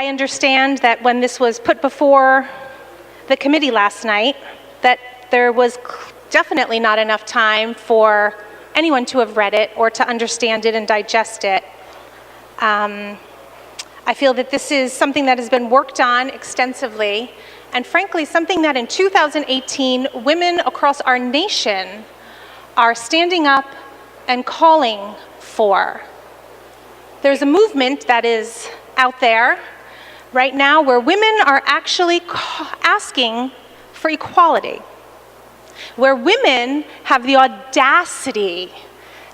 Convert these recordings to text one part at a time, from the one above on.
I understand that when this was put before the committee last night, that there was definitely not enough time for anyone to have read it or to understand it and digest it. I feel that this is something that has been worked on extensively, and frankly, something that in 2018, women across our nation are standing up and calling for. There's a movement that is out there right now where women are actually asking for equality, where women have the audacity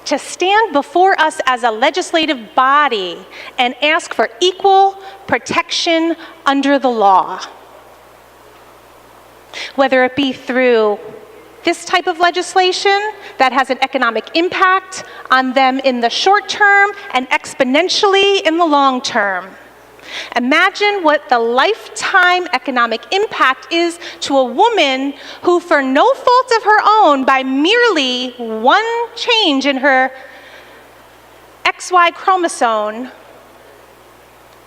to stand before us as a legislative body and ask for equal protection under the law. Whether it be through this type of legislation that has an economic impact on them in the short term and exponentially in the long term. Imagine what the lifetime economic impact is to a woman who, for no fault of her own, by merely one change in her XY chromosome,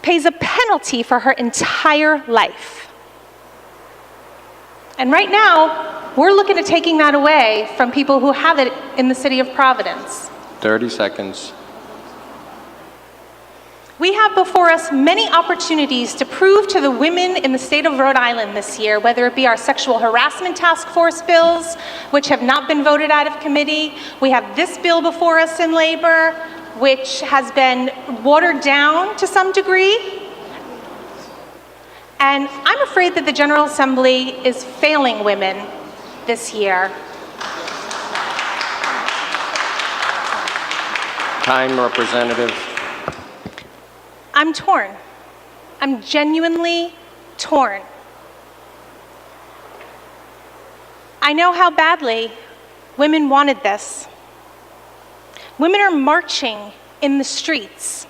pays a penalty for her entire life. And right now, we're looking at taking that away from people who have it in the city of Providence. 30 seconds. We have before us many opportunities to prove to the women in the state of Rhode Island this year, whether it be our sexual harassment task force bills, which have not been voted out of committee. We have this bill before us in labor, which has been watered down to some degree. And I'm afraid that the General Assembly is failing women this year. Time, Representative. I'm torn. I'm genuinely torn. I know how badly women wanted this. Women are marching in the streets.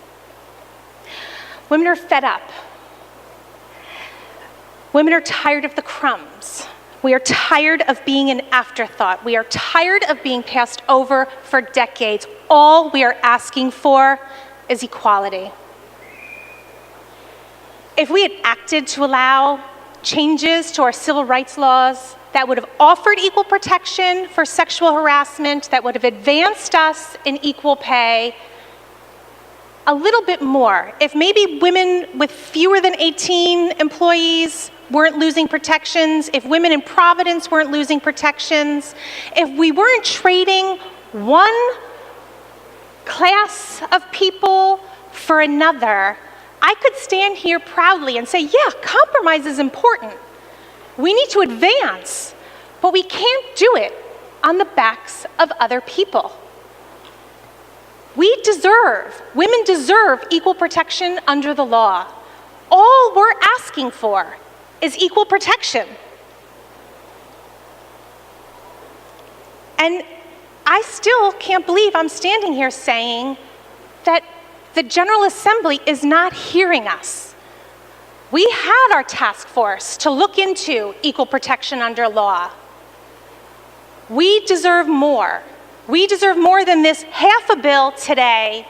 Women are fed up. Women are tired of the crumbs. We are tired of being an afterthought. We are tired of being passed over for decades. All we are asking for is equality. If we had acted to allow changes to our civil rights laws that would have offered equal protection for sexual harassment, that would have advanced us in equal pay a little bit more, if maybe women with fewer than 18 employees weren't losing protections, if women in Providence weren't losing protections, if we weren't trading one class of people for another, I could stand here proudly and say, yeah, compromise is important. We need to advance, but we can't do it on the backs of other people. Women deserve equal protection under the law. All we're asking for is equal protection. And I still can't believe I'm standing here saying that the General Assembly is not hearing us. We had our task force to look into equal protection under law. We deserve more. We deserve more than this half a bill today,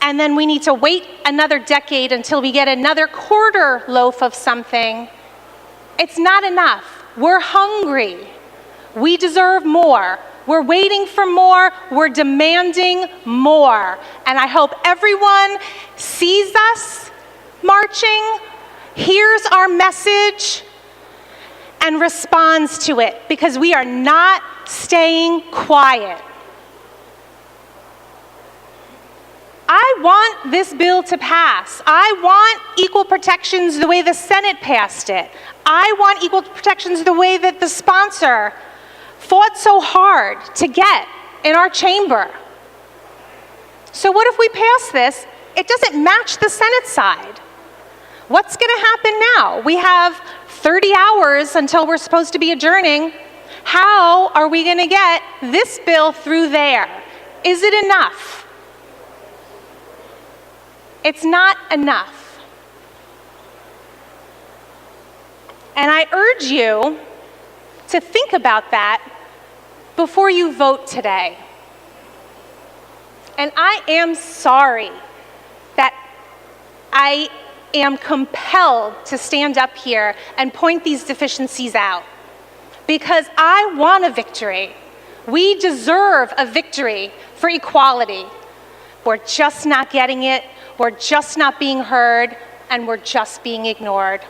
and then we need to wait another decade until we get another quarter loaf of something. It's not enough. We're hungry. We deserve more. We're waiting for more. We're demanding more. And I hope everyone sees us marching, hears our message, and responds to it, because we are not staying quiet. I want this bill to pass. I want equal protections the way the Senate passed it. I want equal protections the way that the sponsor fought so hard to get in our chamber. So what if we pass this? It doesn't match the Senate side. What's going to happen now? We have 30 hours until we're supposed to be adjourning. How are we going to get this bill through there? Is it enough? It's not enough. And I urge you to think about that before you vote today. And I am sorry that I am compelled to stand up here and point these deficiencies out because I want a victory. We deserve a victory for equality. We're just not getting it, we're just not being heard, and we're just being ignored.